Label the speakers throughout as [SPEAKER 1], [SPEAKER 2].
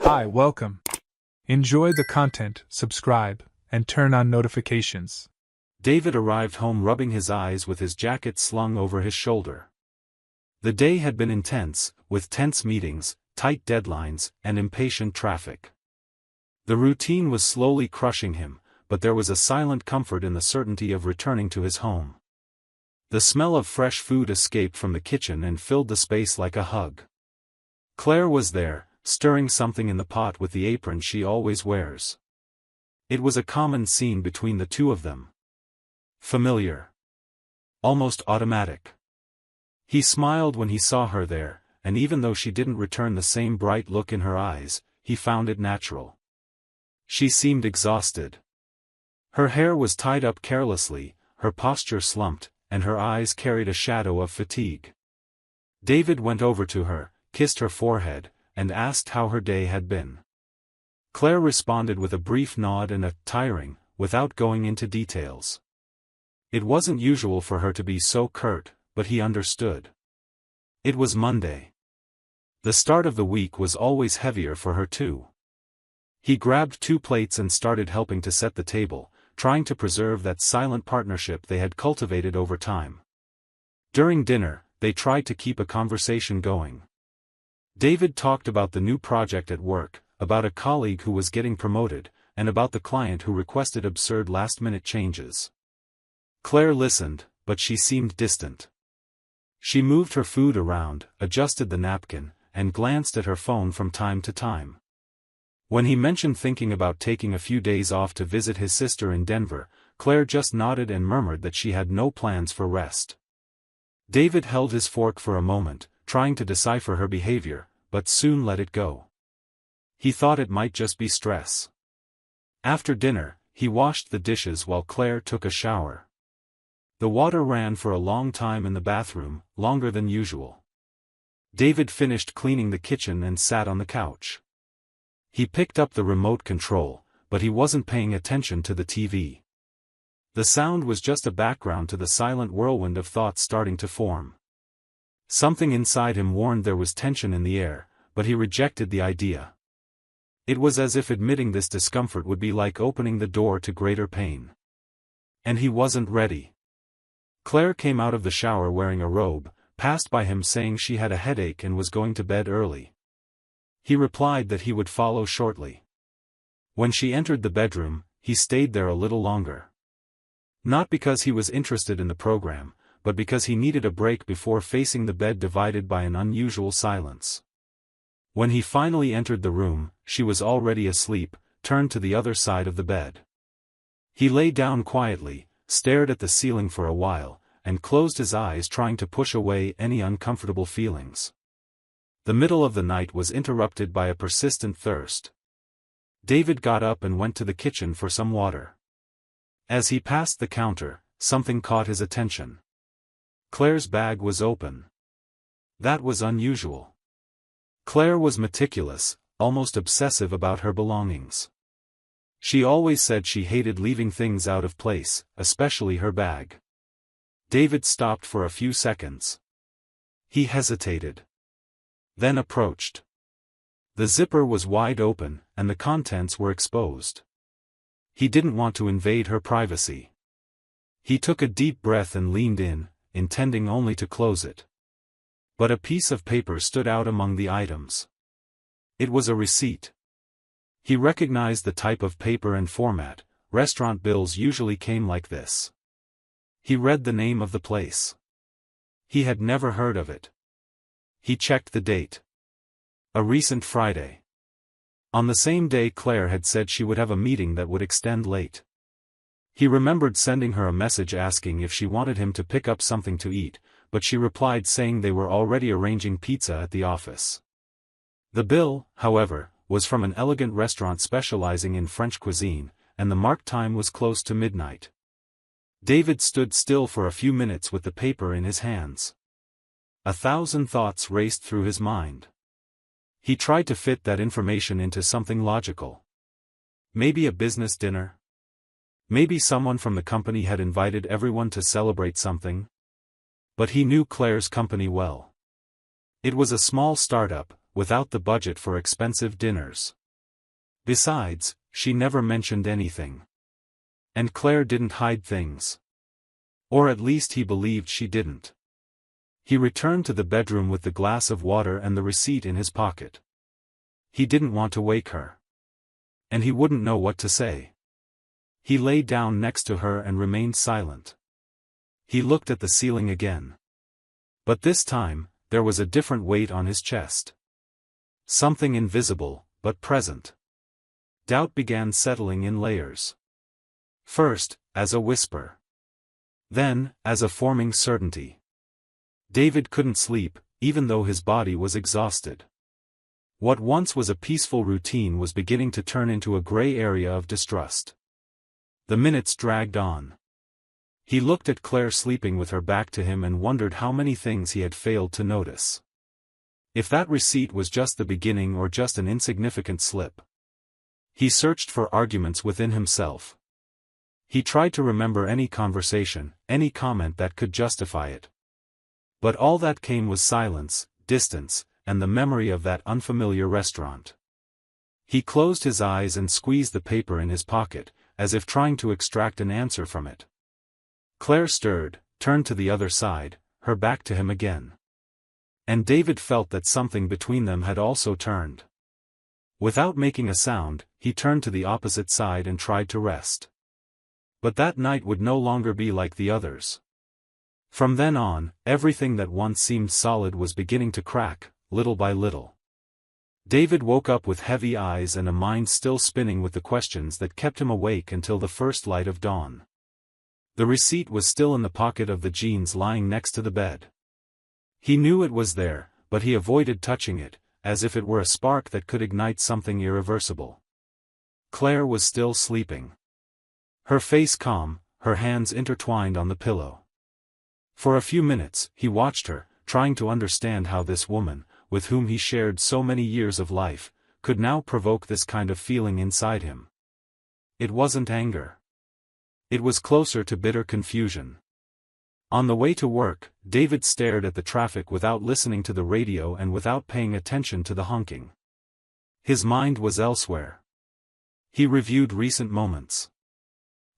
[SPEAKER 1] Hi, welcome. Enjoy the content, subscribe, and turn on notifications.
[SPEAKER 2] David arrived home rubbing his eyes with his jacket slung over his shoulder. The day had been intense, with tense meetings, tight deadlines, and impatient traffic. The routine was slowly crushing him, but there was a silent comfort in the certainty of returning to his home. The smell of fresh food escaped from the kitchen and filled the space like a hug. Claire was there, stirring something in the pot with the apron she always wears. It was a common scene between the two of them. Familiar. Almost automatic. He smiled when he saw her there, and even though she didn't return the same bright look in her eyes, he found it natural. She seemed exhausted. Her hair was tied up carelessly, her posture slumped, and her eyes carried a shadow of fatigue. David went over to her, kissed her forehead, and asked how her day had been. Claire responded with a brief nod and a tiring, without going into details. It wasn't usual for her to be so curt, but he understood. It was Monday. The start of the week was always heavier for her too. He grabbed 2 plates and started helping to set the table, trying to preserve that silent partnership they had cultivated over time. During dinner, they tried to keep a conversation going. David talked about the new project at work, about a colleague who was getting promoted, and about the client who requested absurd last-minute changes. Claire listened, but she seemed distant. She moved her food around, adjusted the napkin, and glanced at her phone from time to time. When he mentioned thinking about taking a few days off to visit his sister in Denver, Claire just nodded and murmured that she had no plans for rest. David held his fork for a moment, trying to decipher her behavior, but soon let it go. He thought it might just be stress. After dinner, he washed the dishes while Claire took a shower. The water ran for a long time in the bathroom, longer than usual. David finished cleaning the kitchen and sat on the couch. He picked up the remote control, but he wasn't paying attention to the TV. The sound was just a background to the silent whirlwind of thoughts starting to form. Something inside him warned there was tension in the air, but he rejected the idea. It was as if admitting this discomfort would be like opening the door to greater pain. And he wasn't ready. Claire came out of the shower wearing a robe, passed by him saying she had a headache and was going to bed early. He replied that he would follow shortly. When she entered the bedroom, he stayed there a little longer. Not because he was interested in the program, but because he needed a break before facing the bed divided by an unusual silence. When he finally entered the room, she was already asleep, turned to the other side of the bed. He lay down quietly, stared at the ceiling for a while, and closed his eyes trying to push away any uncomfortable feelings. The middle of the night was interrupted by a persistent thirst. David got up and went to the kitchen for some water. As he passed the counter, something caught his attention. Claire's bag was open. That was unusual. Claire was meticulous, almost obsessive about her belongings. She always said she hated leaving things out of place, especially her bag. David stopped for a few seconds. He hesitated. Then approached. The zipper was wide open, and the contents were exposed. He didn't want to invade her privacy. He took a deep breath and leaned in, intending only to close it. But a piece of paper stood out among the items. It was a receipt. He recognized the type of paper and format. Restaurant bills usually came like this. He read the name of the place. He had never heard of it. He checked the date. A recent Friday. On the same day Claire had said she would have a meeting that would extend late. He remembered sending her a message asking if she wanted him to pick up something to eat, but she replied saying they were already arranging pizza at the office. The bill, however, was from an elegant restaurant specializing in French cuisine, and the marked time was close to midnight. David stood still for a few minutes with the paper in his hands. 1,000 thoughts raced through his mind. He tried to fit that information into something logical. Maybe a business dinner? Maybe someone from the company had invited everyone to celebrate something? But he knew Claire's company well. It was a small startup, without the budget for expensive dinners. Besides, she never mentioned anything. And Claire didn't hide things. Or at least he believed she didn't. He returned to the bedroom with the glass of water and the receipt in his pocket. He didn't want to wake her. And he wouldn't know what to say. He lay down next to her and remained silent. He looked at the ceiling again. But this time, there was a different weight on his chest. Something invisible, but present. Doubt began settling in layers. First, as a whisper. Then, as a forming certainty. David couldn't sleep, even though his body was exhausted. What once was a peaceful routine was beginning to turn into a gray area of distrust. The minutes dragged on. He looked at Claire sleeping with her back to him and wondered how many things he had failed to notice. If that receipt was just the beginning or just an insignificant slip. He searched for arguments within himself. He tried to remember any conversation, any comment that could justify it. But all that came was silence, distance, and the memory of that unfamiliar restaurant. He closed his eyes and squeezed the paper in his pocket, as if trying to extract an answer from it. Claire stirred, turned to the other side, her back to him again. And David felt that something between them had also turned. Without making a sound, he turned to the opposite side and tried to rest. But that night would no longer be like the others. From then on, everything that once seemed solid was beginning to crack, little by little. David woke up with heavy eyes and a mind still spinning with the questions that kept him awake until the first light of dawn. The receipt was still in the pocket of the jeans lying next to the bed. He knew it was there, but he avoided touching it, as if it were a spark that could ignite something irreversible. Claire was still sleeping. Her face calm, her hands intertwined on the pillow. For a few minutes, he watched her, trying to understand how this woman, with whom he shared so many years of life, could now provoke this kind of feeling inside him. It wasn't anger. It was closer to bitter confusion. On the way to work, David stared at the traffic without listening to the radio and without paying attention to the honking. His mind was elsewhere. He reviewed recent moments.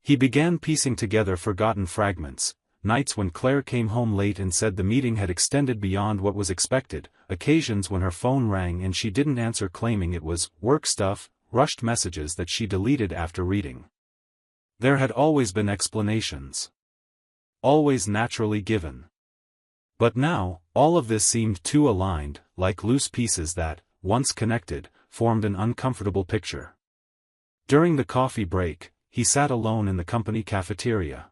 [SPEAKER 2] He began piecing together forgotten fragments. Nights when Claire came home late and said the meeting had extended beyond what was expected, occasions when her phone rang and she didn't answer claiming it was work stuff, rushed messages that she deleted after reading. There had always been explanations. Always naturally given. But now, all of this seemed too aligned, like loose pieces that, once connected, formed an uncomfortable picture. During the coffee break, he sat alone in the company cafeteria.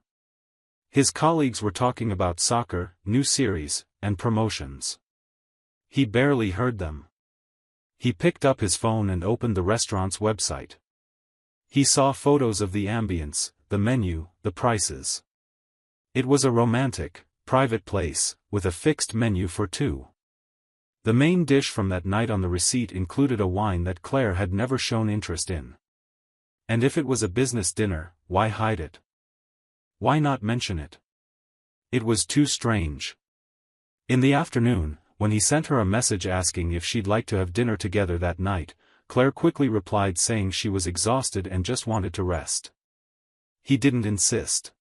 [SPEAKER 2] His colleagues were talking about soccer, new series, and promotions. He barely heard them. He picked up his phone and opened the restaurant's website. He saw photos of the ambience, the menu, the prices. It was a romantic, private place, with a fixed menu for two. The main dish from that night on the receipt included a wine that Claire had never shown interest in. And if it was a business dinner, why hide it? Why not mention it? It was too strange. In the afternoon, when he sent her a message asking if she'd like to have dinner together that night, Claire quickly replied saying she was exhausted and just wanted to rest. He didn't insist.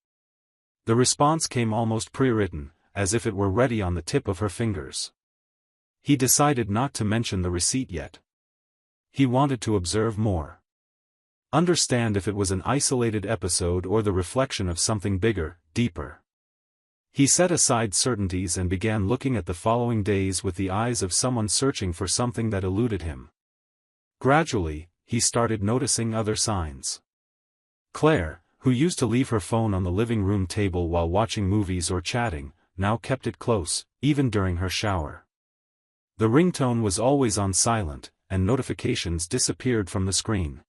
[SPEAKER 2] The response came almost pre-written, as if it were ready on the tip of her fingers. He decided not to mention the receipt yet. He wanted to observe more. Understand if it was an isolated episode or the reflection of something bigger, deeper. He set aside certainties and began looking at the following days with the eyes of someone searching for something that eluded him. Gradually, he started noticing other signs. Claire, who used to leave her phone on the living room table while watching movies or chatting, now kept it close, even during her shower. The ringtone was always on silent, and notifications disappeared from the screen.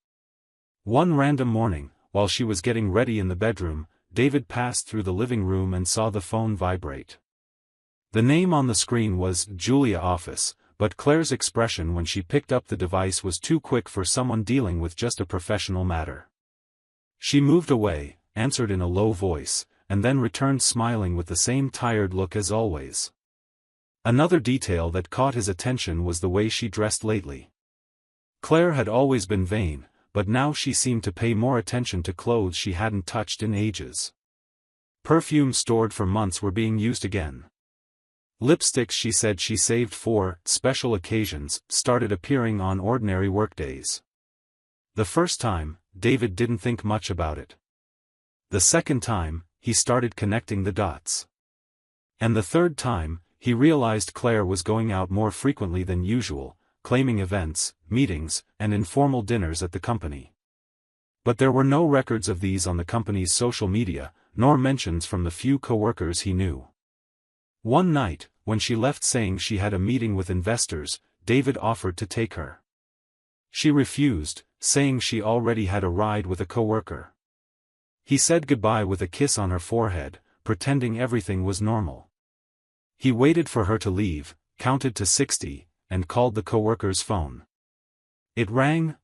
[SPEAKER 2] One random morning, while she was getting ready in the bedroom, David passed through the living room and saw the phone vibrate. The name on the screen was Julia Office, but Claire's expression when she picked up the device was too quick for someone dealing with just a professional matter. She moved away, answered in a low voice, and then returned smiling with the same tired look as always. Another detail that caught his attention was the way she dressed lately. Claire had always been vain, but now she seemed to pay more attention to clothes she hadn't touched in ages. Perfumes stored for months were being used again. Lipsticks she said she saved for special occasions started appearing on ordinary workdays. The first time, David didn't think much about it. The second time, he started connecting the dots. And the third time, he realized Claire was going out more frequently than usual, claiming events, meetings, and informal dinners at the company. But there were no records of these on the company's social media, nor mentions from the few coworkers he knew. One night, when she left saying she had a meeting with investors, David offered to take her. She refused, saying she already had a ride with a coworker. He said goodbye with a kiss on her forehead, pretending everything was normal. He waited for her to leave, counted to 60, and called the coworker's phone. It rang,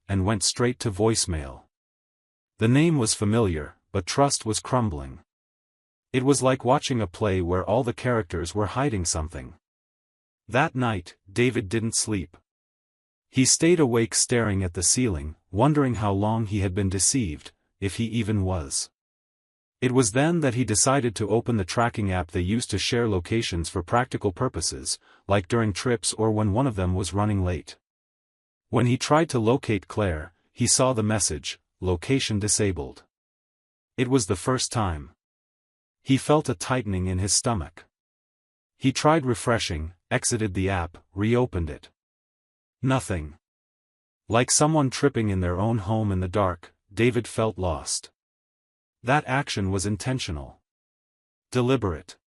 [SPEAKER 2] and went straight to voicemail. The name was familiar, but trust was crumbling. It was like watching a play where all the characters were hiding something. That night, David didn't sleep. He stayed awake staring at the ceiling, wondering how long he had been deceived, if he even was. It was then that he decided to open the tracking app they used to share locations for practical purposes, like during trips or when one of them was running late. When he tried to locate Claire, he saw the message, "Location disabled." It was the first time. He felt a tightening in his stomach. He tried refreshing, exited the app, reopened it. Nothing. Like someone tripping in their own home in the dark, David felt lost. That action was intentional. Deliberate.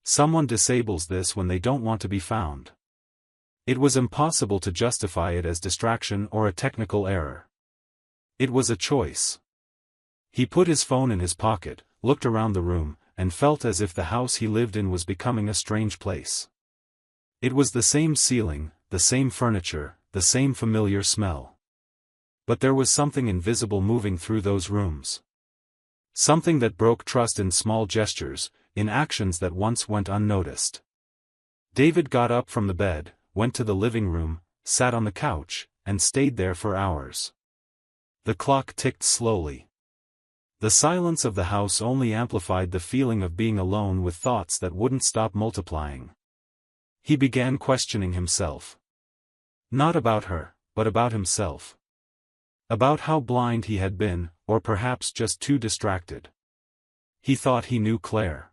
[SPEAKER 2] Someone disables this when they don't want to be found. It was impossible to justify it as distraction or a technical error. It was a choice. He put his phone in his pocket, looked around the room, and felt as if the house he lived in was becoming a strange place. It was the same ceiling, the same furniture, the same familiar smell. But there was something invisible moving through those rooms. Something that broke trust in small gestures, in actions that once went unnoticed. David got up from the bed, went to the living room, sat on the couch, and stayed there for hours. The clock ticked slowly. The silence of the house only amplified the feeling of being alone with thoughts that wouldn't stop multiplying. He began questioning himself. Not about her, but about himself. About how blind he had been, or perhaps just too distracted. He thought he knew Claire.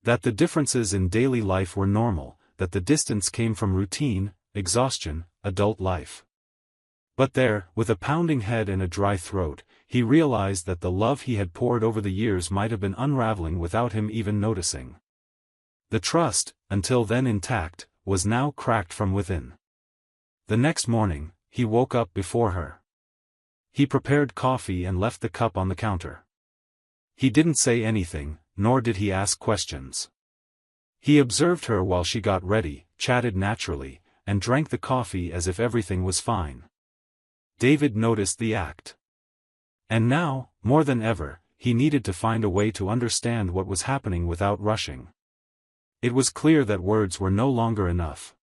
[SPEAKER 2] That the differences in daily life were normal, that the distance came from routine, exhaustion, adult life. But there, with a pounding head and a dry throat, he realized that the love he had poured over the years might have been unraveling without him even noticing. The trust, until then intact, was now cracked from within. The next morning, he woke up before her. He prepared coffee and left the cup on the counter. He didn't say anything, nor did he ask questions. He observed her while she got ready, chatted naturally, and drank the coffee as if everything was fine. David noticed the act. And now, more than ever, he needed to find a way to understand what was happening without rushing. It was clear that words were no longer enough.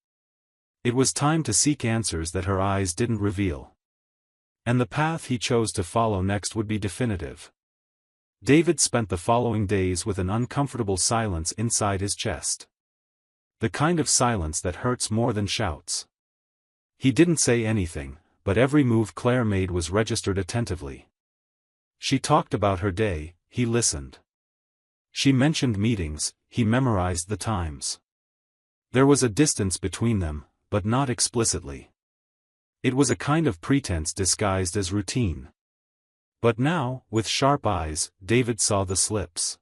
[SPEAKER 2] It was time to seek answers that her eyes didn't reveal. And the path he chose to follow next would be definitive. David spent the following days with an uncomfortable silence inside his chest. The kind of silence that hurts more than shouts. He didn't say anything, but every move Claire made was registered attentively. She talked about her day, he listened. She mentioned meetings, he memorized the times. There was a distance between them, but not explicitly. It was a kind of pretense disguised as routine. But now, with sharp eyes, David saw the slips.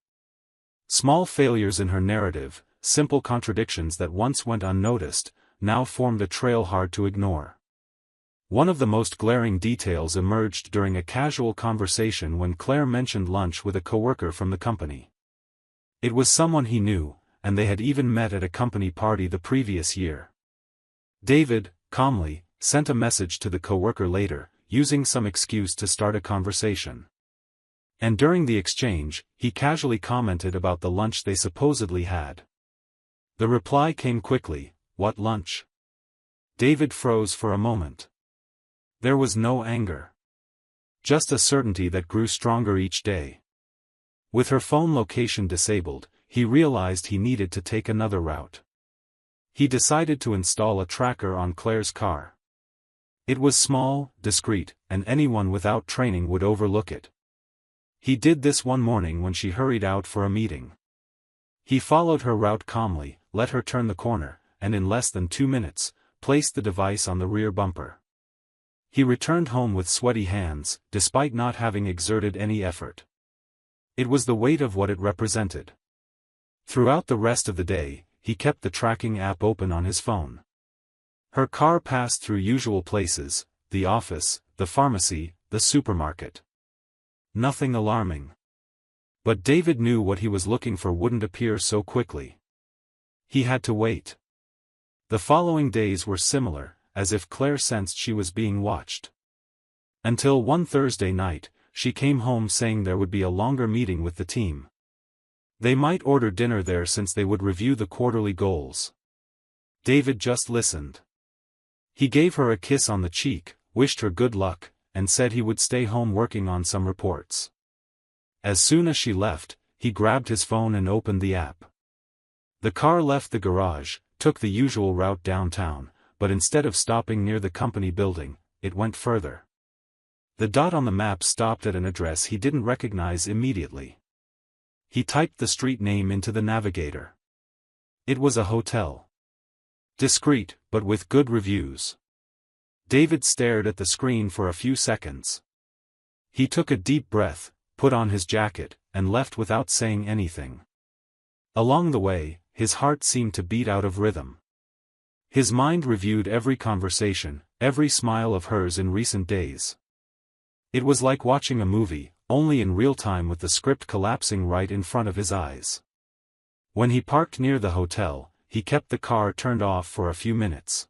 [SPEAKER 2] Small failures in her narrative, simple contradictions that once went unnoticed, now formed a trail hard to ignore. One of the most glaring details emerged during a casual conversation when Claire mentioned lunch with a coworker from the company. It was someone he knew, and they had even met at a company party the previous year. David, calmly, sent a message to the coworker later, using some excuse to start a conversation. And during the exchange, he casually commented about the lunch they supposedly had. The reply came quickly, "What lunch?" David froze for a moment. There was no anger. Just a certainty that grew stronger each day. With her phone location disabled, he realized he needed to take another route. He decided to install a tracker on Claire's car. It was small, discreet, and anyone without training would overlook it. He did this one morning when she hurried out for a meeting. He followed her route calmly, let her turn the corner, and in less than 2 minutes, placed the device on the rear bumper. He returned home with sweaty hands, despite not having exerted any effort. It was the weight of what it represented. Throughout the rest of the day, he kept the tracking app open on his phone. Her car passed through usual places, the office, the pharmacy, the supermarket. Nothing alarming. But David knew what he was looking for wouldn't appear so quickly. He had to wait. The following days were similar, as if Claire sensed she was being watched. Until one Thursday night, she came home saying there would be a longer meeting with the team. They might order dinner there since they would review the quarterly goals. David just listened. He gave her a kiss on the cheek, wished her good luck, and said he would stay home working on some reports. As soon as she left, he grabbed his phone and opened the app. The car left the garage, took the usual route downtown, but instead of stopping near the company building, it went further. The dot on the map stopped at an address he didn't recognize immediately. He typed the street name into the navigator. It was a hotel. Discreet, but with good reviews. David stared at the screen for a few seconds. He took a deep breath, put on his jacket, and left without saying anything. Along the way, his heart seemed to beat out of rhythm. His mind reviewed every conversation, every smile of hers in recent days. It was like watching a movie, only in real time with the script collapsing right in front of his eyes. When he parked near the hotel, he kept the car turned off for a few minutes.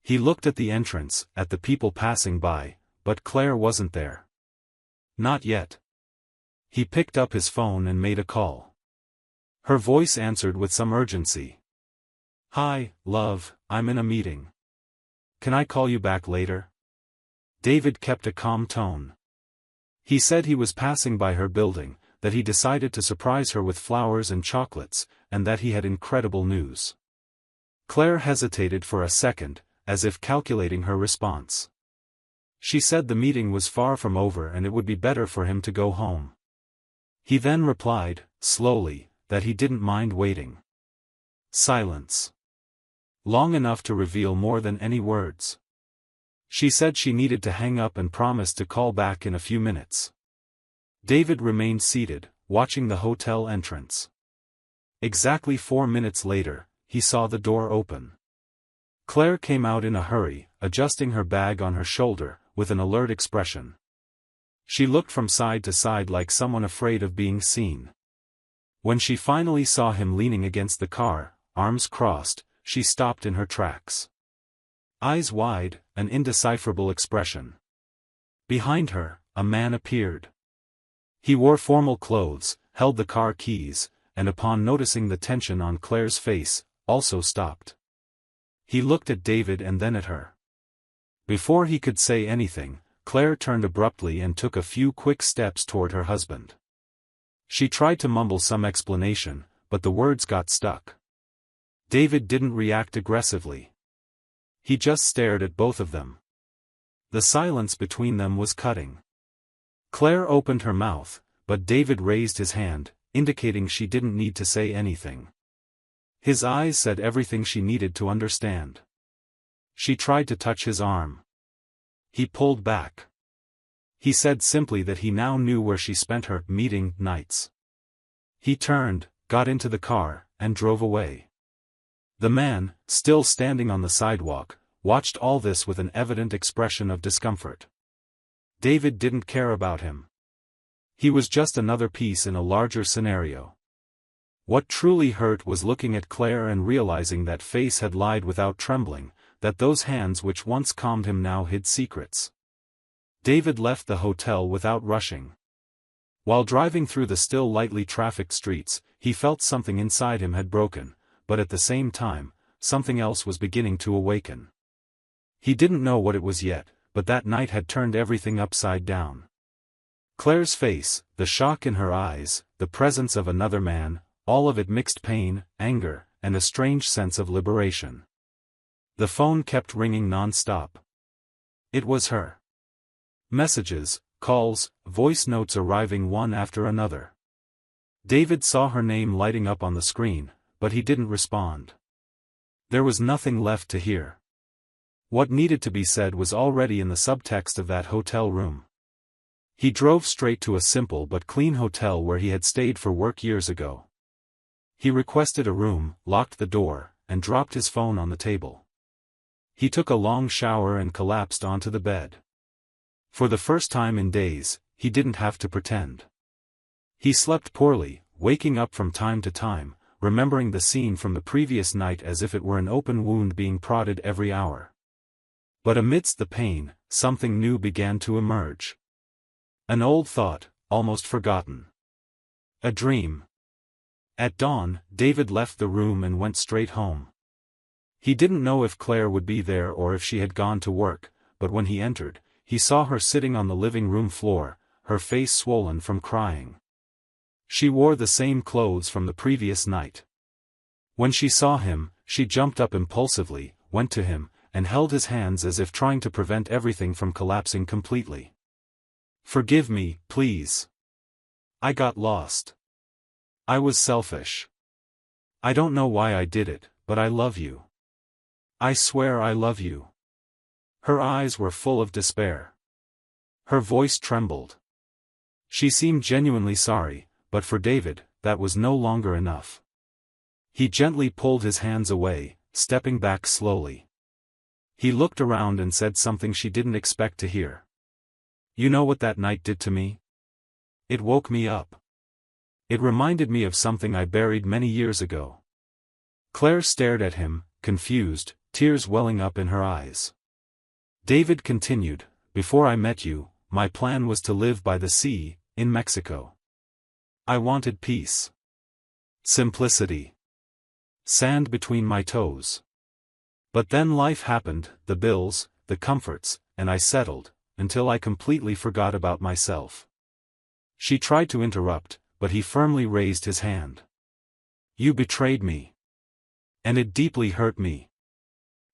[SPEAKER 2] He looked at the entrance, at the people passing by, but Claire wasn't there. Not yet. He picked up his phone and made a call. Her voice answered with some urgency. "Hi, love, I'm in a meeting. Can I call you back later?" David kept a calm tone. He said he was passing by her building, that he decided to surprise her with flowers and chocolates, and that he had incredible news. Claire hesitated for a second, as if calculating her response. She said the meeting was far from over and it would be better for him to go home. He then replied, slowly, that he didn't mind waiting. Silence. Long enough to reveal more than any words. She said she needed to hang up and promised to call back in a few minutes. David remained seated, watching the hotel entrance. Exactly 4 minutes later, he saw the door open. Claire came out in a hurry, adjusting her bag on her shoulder, with an alert expression. She looked from side to side like someone afraid of being seen. When she finally saw him leaning against the car, arms crossed, she stopped in her tracks. Eyes wide, an indecipherable expression. Behind her, a man appeared. He wore formal clothes, held the car keys, and upon noticing the tension on Claire's face, also stopped. He looked at David and then at her. Before he could say anything, Claire turned abruptly and took a few quick steps toward her husband. She tried to mumble some explanation, but the words got stuck. David didn't react aggressively. He just stared at both of them. The silence between them was cutting. Claire opened her mouth, but David raised his hand, indicating she didn't need to say anything. His eyes said everything she needed to understand. She tried to touch his arm. He pulled back. He said simply that he now knew where she spent her meeting nights. He turned, got into the car, and drove away. The man, still standing on the sidewalk, watched all this with an evident expression of discomfort. David didn't care about him. He was just another piece in a larger scenario. What truly hurt was looking at Claire and realizing that face had lied without trembling, that those hands which once calmed him now hid secrets. David left the hotel without rushing. While driving through the still lightly trafficked streets, he felt something inside him had broken, but at the same time, something else was beginning to awaken. He didn't know what it was yet, but that night had turned everything upside down. Claire's face, the shock in her eyes, the presence of another man, all of it mixed pain, anger, and a strange sense of liberation. The phone kept ringing non-stop. It was her. Messages, calls, voice notes arriving one after another. David saw her name lighting up on the screen, but he didn't respond. There was nothing left to hear. What needed to be said was already in the subtext of that hotel room. He drove straight to a simple but clean hotel where he had stayed for work years ago. He requested a room, locked the door, and dropped his phone on the table. He took a long shower and collapsed onto the bed. For the first time in days, he didn't have to pretend. He slept poorly, waking up from time to time, remembering the scene from the previous night as if it were an open wound being prodded every hour. But amidst the pain, something new began to emerge. An old thought, almost forgotten. A dream. At dawn, David left the room and went straight home. He didn't know if Claire would be there or if she had gone to work, but when he entered, he saw her sitting on the living room floor, her face swollen from crying. She wore the same clothes from the previous night. When she saw him, she jumped up impulsively, went to him, and held his hands as if trying to prevent everything from collapsing completely. "Forgive me, please. I got lost. I was selfish. I don't know why I did it, but I love you. I swear I love you." Her eyes were full of despair. Her voice trembled. She seemed genuinely sorry, but for David, that was no longer enough. He gently pulled his hands away, stepping back slowly. He looked around and said something she didn't expect to hear. "You know what that night did to me? It woke me up. It reminded me of something I buried many years ago." Claire stared at him, confused, tears welling up in her eyes. David continued, "Before I met you, my plan was to live by the sea, in Mexico. I wanted peace. Simplicity. Sand between my toes. But then life happened, the bills, the comforts, and I settled, until I completely forgot about myself." She tried to interrupt, but he firmly raised his hand. "You betrayed me. And it deeply hurt me.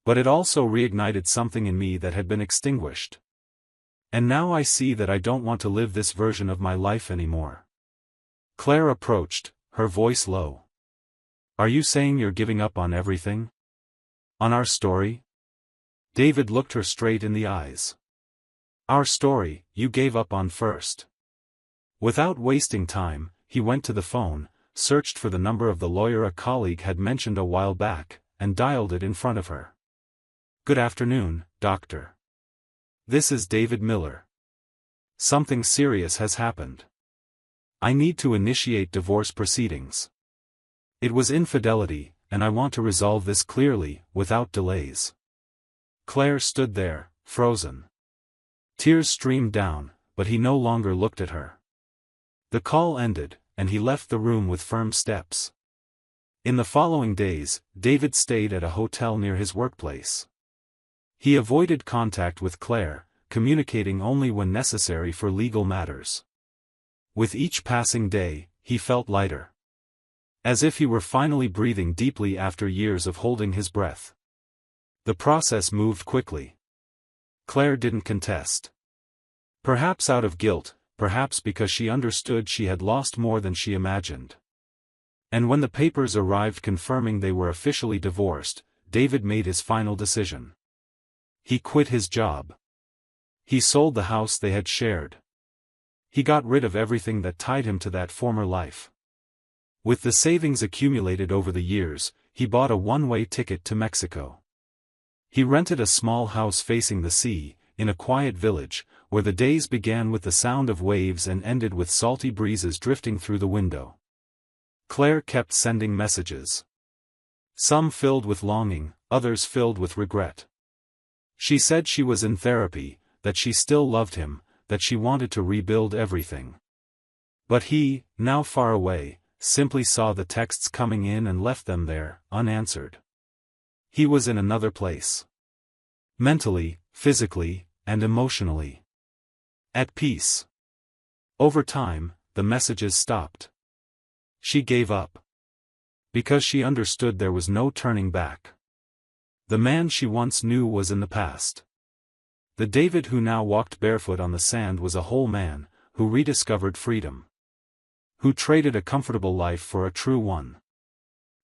[SPEAKER 2] But it also reignited something in me that had been extinguished. And now I see that I don't want to live this version of my life anymore." Claire approached, her voice low. "Are you saying you're giving up on everything? On our story?" David looked her straight in the eyes. "Our story, you gave up on first." Without wasting time, he went to the phone, searched for the number of the lawyer a colleague had mentioned a while back, and dialed it in front of her. "Good afternoon, Doctor. This is David Miller. Something serious has happened. I need to initiate divorce proceedings. It was infidelity, and I want to resolve this clearly, without delays." Claire stood there, frozen. Tears streamed down, but he no longer looked at her. The call ended, and he left the room with firm steps. In the following days, David stayed at a hotel near his workplace. He avoided contact with Claire, communicating only when necessary for legal matters. With each passing day, he felt lighter. As if he were finally breathing deeply after years of holding his breath. The process moved quickly. Claire didn't contest. Perhaps out of guilt, perhaps because she understood she had lost more than she imagined. And when the papers arrived confirming they were officially divorced, David made his final decision. He quit his job. He sold the house they had shared. He got rid of everything that tied him to that former life. With the savings accumulated over the years, he bought a one-way ticket to Mexico. He rented a small house facing the sea, in a quiet village, where the days began with the sound of waves and ended with salty breezes drifting through the window. Claire kept sending messages. Some filled with longing, others filled with regret. She said she was in therapy, that she still loved him, that she wanted to rebuild everything. But he, now far away, simply saw the texts coming in and left them there, unanswered. He was in another place. Mentally, physically, and emotionally. At peace. Over time, the messages stopped. She gave up. Because she understood there was no turning back. The man she once knew was in the past. The David who now walked barefoot on the sand was a whole man, who rediscovered freedom. Who traded a comfortable life for a true one.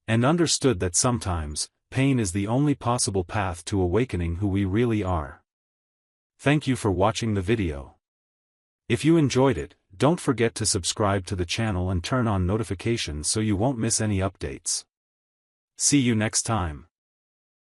[SPEAKER 2] And understood that sometimes, pain is the only possible path to awakening who we really are. Thank you for watching the video. If you enjoyed it, don't forget to subscribe to the channel and turn on notifications so you won't miss any updates. See you next time.